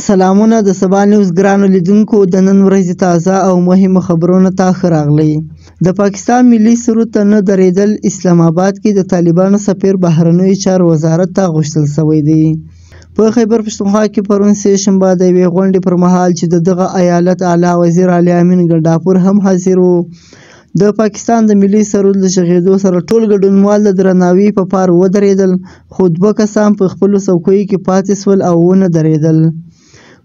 سلامونه د سبا نیوز ګرانو لیدونکو د نن ورځې تازه او مهمو خبرونو ته ښه راغلی. د پاکستان ملي سرود ته نه درېدل اسلام آباد کې د طالبانو سفیر بهرنیو چارو وزارت ته غوښتل شوی دی. په خیبر پښتونخوا کې پرون سه شنبه د یوې غونډې پر مهال چې د دغه ایالت اعلی وزیر علي امین ګنډاپور هم حاضر و، د پاکستان د ملي سرود له غږېدو سره ټول ګډونوال د درناوي په پار ودرېدل، خو دوه کسان په خپلو څوکیو کې پاتې شول او ونه درېدل.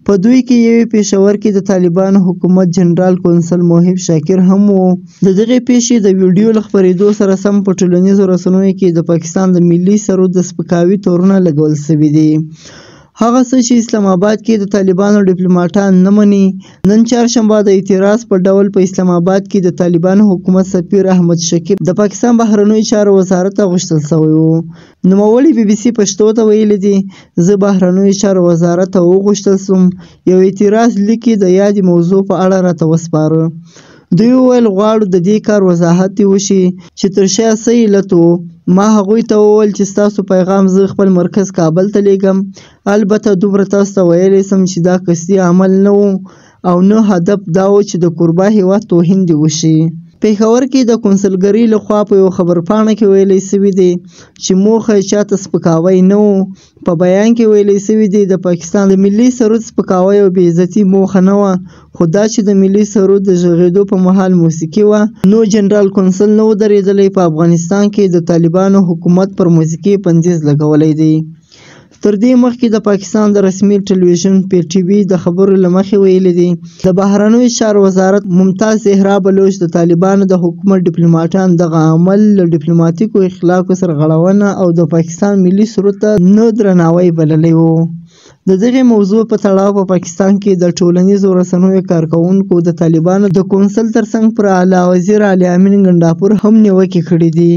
په دوی کې یوې پېښور کې د طالبانو حکومت جنرال کونسل موحب شاکر هم و. د دغې پیښې د ویډیو له خپرېدو سره سم په ټولنیزو رسنیو کې د پاکستان د ملي سرود د سپکاوي تورونه لګول شوي دي. هغه څه چې اسلام آباد کې د طالبانو ډیپلوماټان نه مني. نن چهارشنبه د اعتراض په ډول په اسلام آباد کې د طالبانو حکومت سفیر احمد شکیب د پاکستان بهرنیو چارو وزارت ته غوښتل شوی و. نوموړي BBC پښتو ته ویلي دي، زه بهرنیو چارو وزارت ته وغوښتل شوم یو اعتراض لیکي د یادې موضوع په اړه راته وسپاره. دوی وویل غواړو د دې کار وضاحت دې وشي چې تر شا څه علت و. ما هغوی ته وویل چې ستاسو پیغام زه خپل مرکز کابل ته لیږم. البته دومره تاسو ته ویلی سم چې دا قصدي عمل نه و او نه هدف دا و چې د کوربه هیواد توهین دې وشي. پېښور کې د کونسلګرۍ لخوا په یو خبرپاڼه کې ویلی سوي دي چې موخه یې چاته سپکاوی نه و. په بیان کې ویلی سوي دي د پاکستان د ملي سرود سپکاوی او بې عزتي موخه نه وه، خو دا چې د ملي سرود د غږېدو په مهال موسیقي وه، نو جنرال کونسل نه و درېدلی. په افغانستان کې د طالبانو حکومت پر موسیقي بندیز لګولی دی. تر دې مخکې د پاکستان د رسمي ټلویزیون PTV د خبرو له مخې ویلي دي د بهرنیو چارو وزارت ممتاز زهرا بلوچ د طالبانو د حکومت ډیپلوماټان دغه عمل له ډیپلوماتیکو اخلاقو سرغړونه او د پاکستان ملي سرود ته نه درناوی بللی و. د دغې موضوع په تړاو په پاکستان کې د ټولنیزو رسنیو کارکوونکو د طالبانو د کونسل ترڅنګ پر اعلی وزیر علي امین ګنډاپور هم نیوکې کړې دي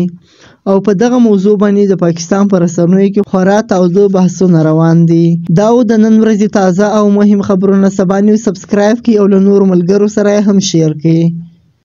او په دغه موضوع باندې د پاکستان په رسنیو کې خورا تاوده بحثونه روان دي. دا د نن ورځې تازه او مهم خبرونه. سبا نیوز سبسکرایب کړئ او له نورو ملګرو سره هم شیر کړئ.